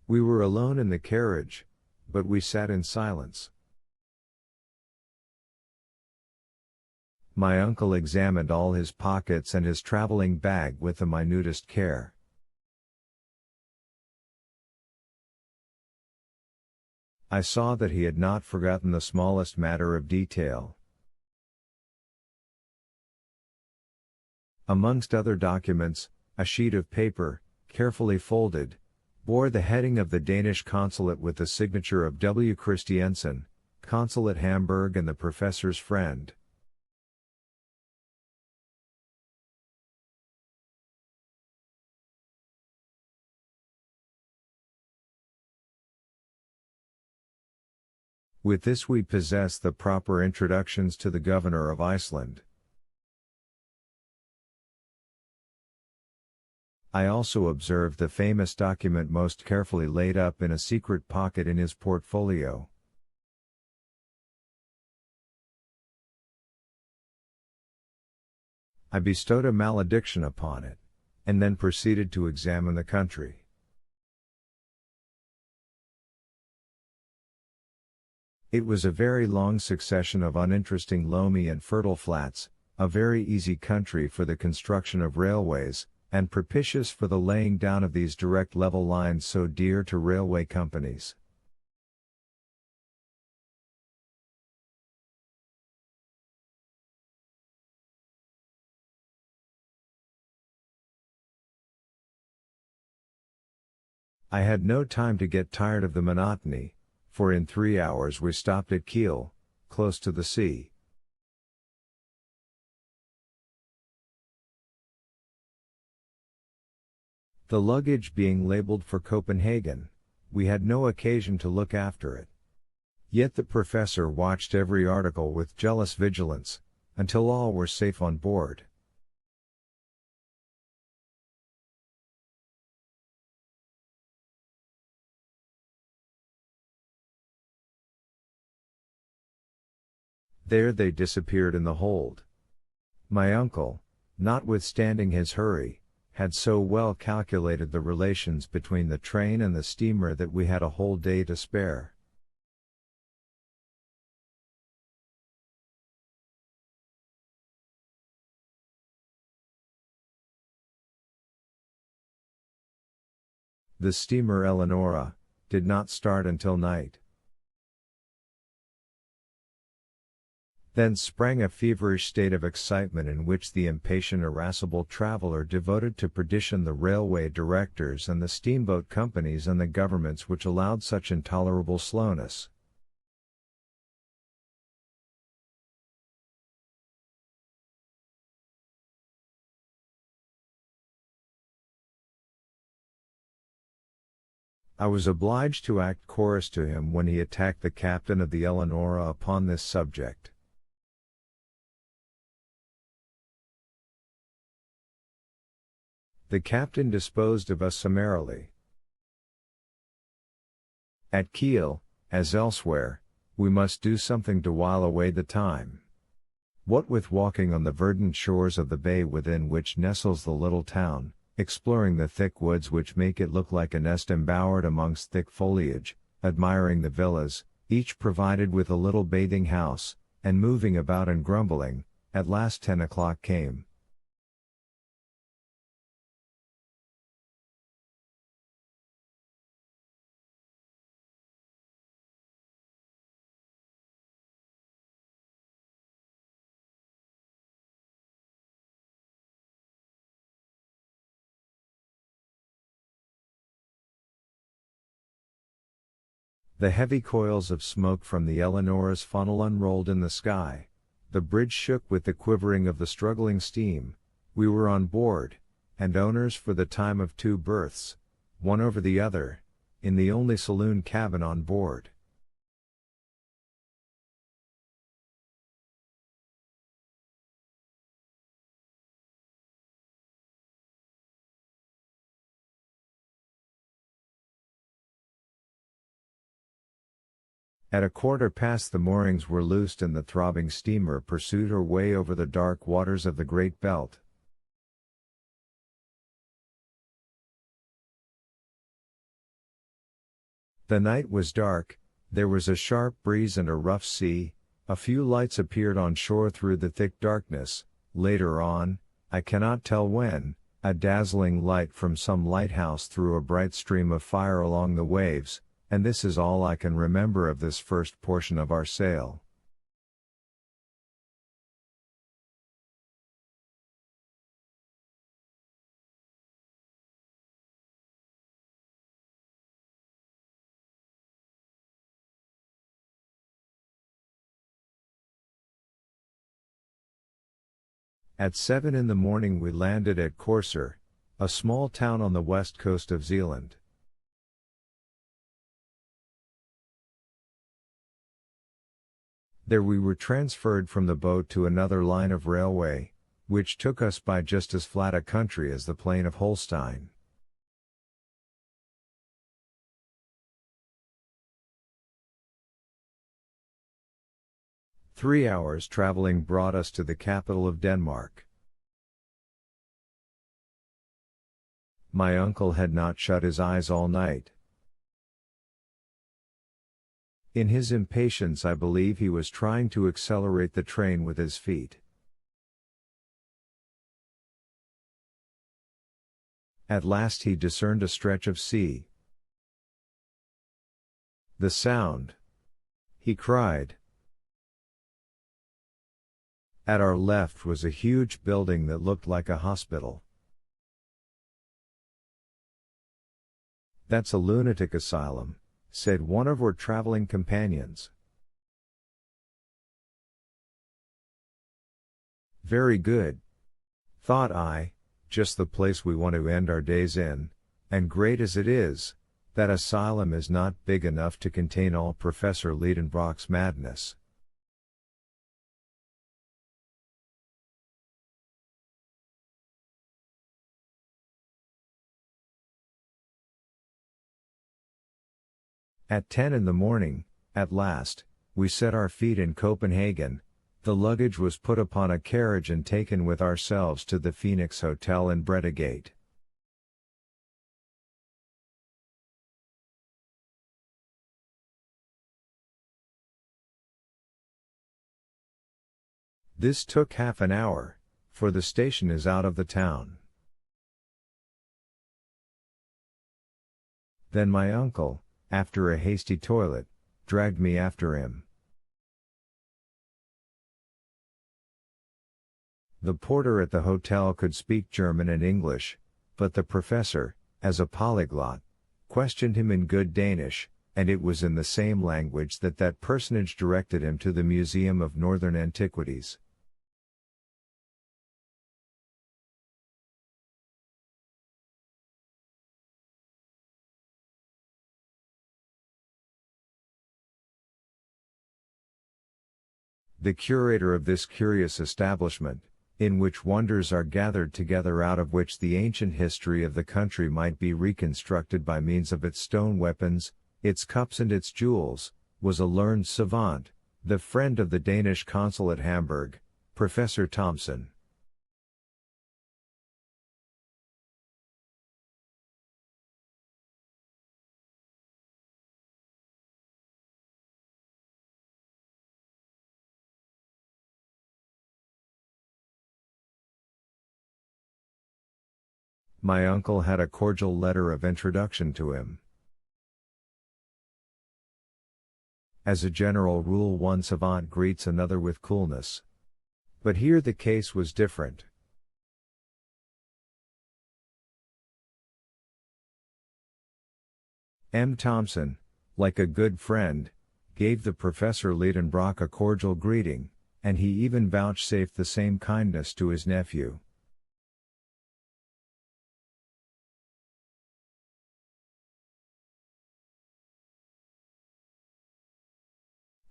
We were alone in the carriage, but we sat in silence. My uncle examined all his pockets and his traveling bag with the minutest care. I saw that he had not forgotten the smallest matter of detail. Amongst other documents, a sheet of paper, carefully folded, bore the heading of the Danish consulate with the signature of W. Christiansen, consul at Hamburg and the professor's friend. With this we possess the proper introductions to the governor of Iceland. I also observed the famous document most carefully laid up in a secret pocket in his portfolio. I bestowed a malediction upon it, and then proceeded to examine the country. It was a very long succession of uninteresting loamy and fertile flats, a very easy country for the construction of railways, and propitious for the laying down of these direct level lines so dear to railway companies. I had no time to get tired of the monotony, for in 3 hours we stopped at Kiel, close to the sea. The luggage being labeled for Copenhagen, we had no occasion to look after it. Yet the professor watched every article with jealous vigilance, until all were safe on board. There they disappeared in the hold. My uncle, notwithstanding his hurry, had so well calculated the relations between the train and the steamer that we had a whole day to spare. The steamer Eleonora did not start until night. Then sprang a feverish state of excitement in which the impatient irascible traveler devoted to perdition the railway directors and the steamboat companies and the governments which allowed such intolerable slowness. I was obliged to act chorus to him when he attacked the captain of the Eleonora upon this subject. The captain disposed of us summarily. At Kiel, as elsewhere, we must do something to while away the time. What with walking on the verdant shores of the bay within which nestles the little town, exploring the thick woods which make it look like a nest embowered amongst thick foliage, admiring the villas, each provided with a little bathing house, and moving about and grumbling, at last 10 o'clock came. The heavy coils of smoke from the Eleonora's funnel unrolled in the sky, the bridge shook with the quivering of the struggling steam, we were on board, and owners for the time of 2 berths, one over the other, in the only saloon cabin on board. At 1/4 the moorings were loosed and the throbbing steamer pursued her way over the dark waters of the Great Belt. The night was dark, there was a sharp breeze and a rough sea, a few lights appeared on shore through the thick darkness. Later on, I cannot tell when, a dazzling light from some lighthouse threw a bright stream of fire along the waves, and this is all I can remember of this first portion of our sail. At 7 in the morning we landed at Corsair, a small town on the west coast of Zealand. There we were transferred from the boat to another line of railway, which took us by just as flat a country as the plain of Holstein. Three hours traveling brought us to the capital of Denmark. My uncle had not shut his eyes all night. In his impatience, I believe he was trying to accelerate the train with his feet. At last he discerned a stretch of sea. "The Sound!" he cried. At our left was a huge building that looked like a hospital. "That's a lunatic asylum," said one of our traveling companions. "Very good," thought I, "just the place we want to end our days in, and great as it is, that asylum is not big enough to contain all Professor Liedenbrock's madness." At 10 in the morning, at last, we set our feet in Copenhagen. The luggage was put upon a carriage and taken with ourselves to the Phoenix Hotel in Bredegate. This took half an hour, for the station is out of the town. Then my uncle, after a hasty toilet, dragged me after him. The porter at the hotel could speak German and English, but the professor, as a polyglot, questioned him in good Danish, and it was in the same language that that personage directed him to the Museum of Northern Antiquities. The curator of this curious establishment, in which wonders are gathered together out of which the ancient history of the country might be reconstructed by means of its stone weapons, its cups and its jewels, was a learned savant, the friend of the Danish consul at Hamburg, Professor Thomsen. My uncle had a cordial letter of introduction to him. As a general rule, one savant greets another with coolness. But here the case was different. M. Thomsen, like a good friend, gave the Professor Liedenbrock a cordial greeting, and he even vouchsafed the same kindness to his nephew.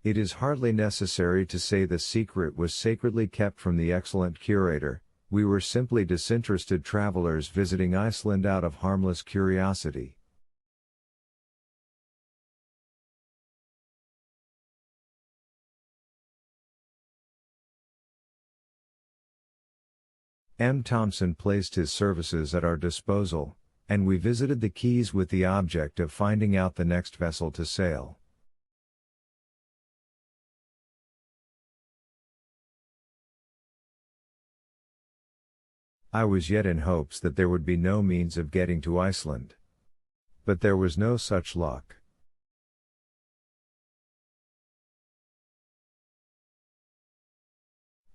It is hardly necessary to say the secret was sacredly kept from the excellent curator. We were simply disinterested travelers visiting Iceland out of harmless curiosity. M. Thomsen placed his services at our disposal, and we visited the quays with the object of finding out the next vessel to sail. I was yet in hopes that there would be no means of getting to Iceland. But there was no such luck.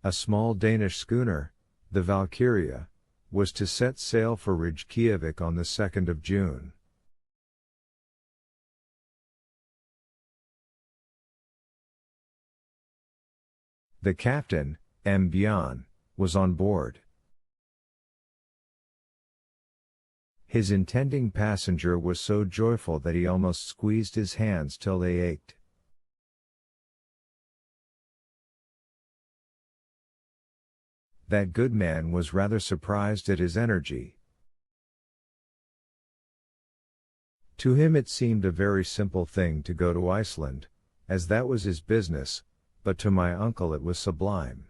A small Danish schooner, the Valkyria, was to set sail for Reykjavik on the 2nd of June. The captain, M. Björn, was on board. His intending passenger was so joyful that he almost squeezed his hands till they ached. That good man was rather surprised at his energy. To him it seemed a very simple thing to go to Iceland, as that was his business, but to my uncle it was sublime.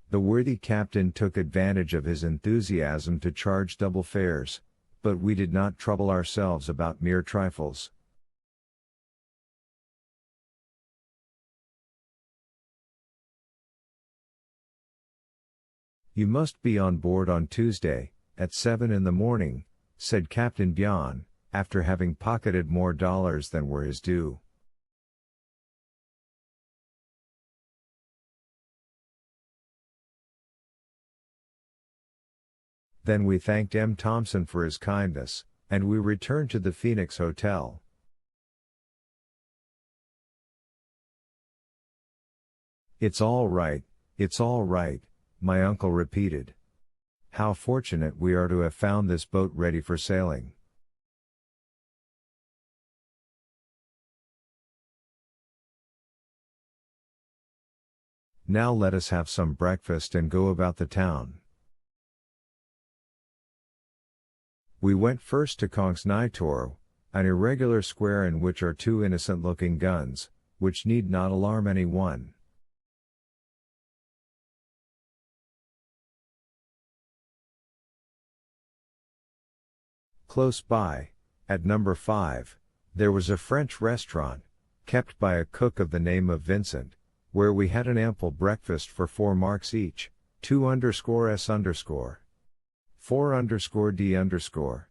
The worthy captain took advantage of his enthusiasm to charge double fares, but we did not trouble ourselves about mere trifles. "You must be on board on Tuesday, at 7 in the morning," said Captain Björn, after having pocketed more dollars than were his due. Then we thanked M. Thompson for his kindness, and we returned to the Phoenix Hotel. "It's all right, my uncle repeated. "How fortunate we are to have found this boat ready for sailing." "Now let us have some breakfast and go about the town." We went first to Kongsnytorv, an irregular square in which are two innocent-looking guns, which need not alarm anyone. Close by, at number 5, there was a French restaurant, kept by a cook of the name of Vincent, where we had an ample breakfast for 4 marks each, 2_s_, 4_d_.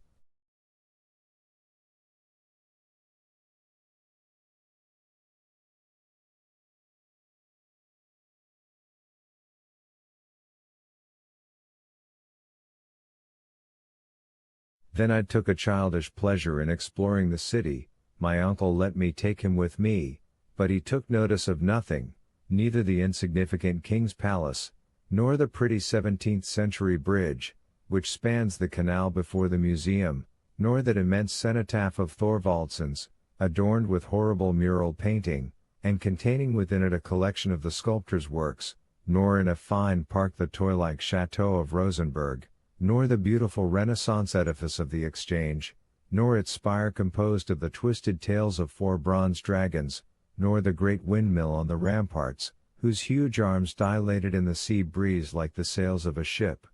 Then I took a childish pleasure in exploring the city. My uncle let me take him with me, but he took notice of nothing, neither the insignificant King's Palace, nor the pretty 17th-century bridge, which spans the canal before the museum, nor that immense cenotaph of Thorvaldson's, adorned with horrible mural painting, and containing within it a collection of the sculptor's works, nor in a fine park the toy-like chateau of Rosenberg, nor the beautiful Renaissance edifice of the Exchange, nor its spire composed of the twisted tails of 4 bronze dragons, nor the great windmill on the ramparts, whose huge arms dilated in the sea breeze like the sails of a ship.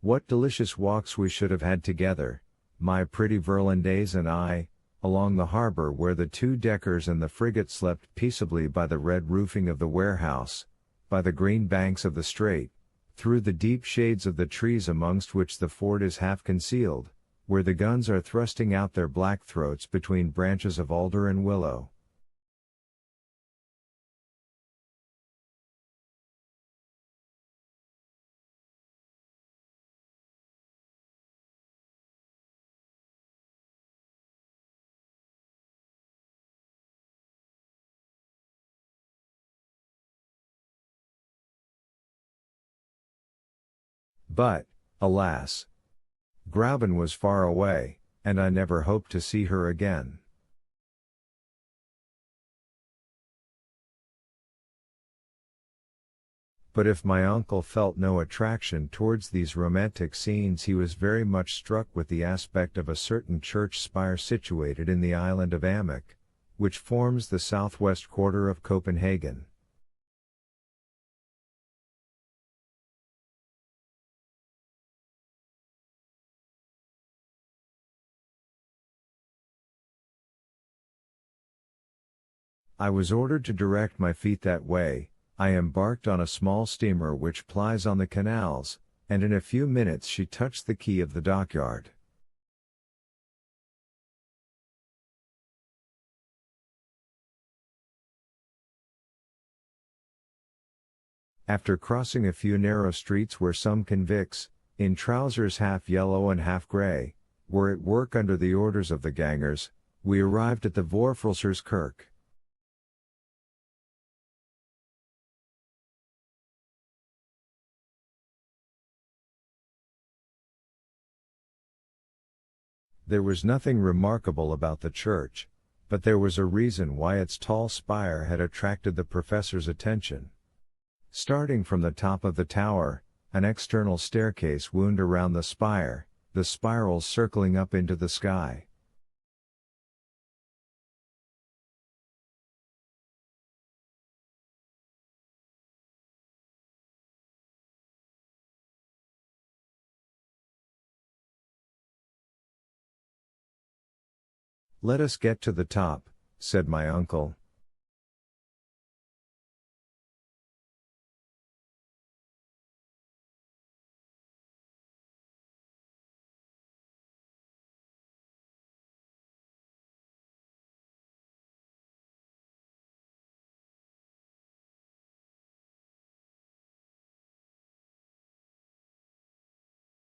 What delicious walks we should have had together, my pretty Virlandaise and I, along the harbor where the 2-deckers and the frigate slept peaceably by the red roofing of the warehouse, by the green banks of the strait, through the deep shades of the trees amongst which the fort is half concealed, where the guns are thrusting out their black throats between branches of alder and willow. But, alas, Graben was far away, and I never hoped to see her again. But if my uncle felt no attraction towards these romantic scenes, he was very much struck with the aspect of a certain church spire situated in the island of Amak, which forms the southwest quarter of Copenhagen. I was ordered to direct my feet that way. I embarked on a small steamer which plies on the canals, and in a few minutes she touched the quay of the dockyard. After crossing a few narrow streets where some convicts, in trousers half yellow and half grey, were at work under the orders of the gangers, we arrived at the Vorfrelsers Kirk. There was nothing remarkable about the church, but there was a reason why its tall spire had attracted the professor's attention. Starting from the top of the tower, an external staircase wound around the spire, the spirals circling up into the sky. "Let us get to the top," said my uncle,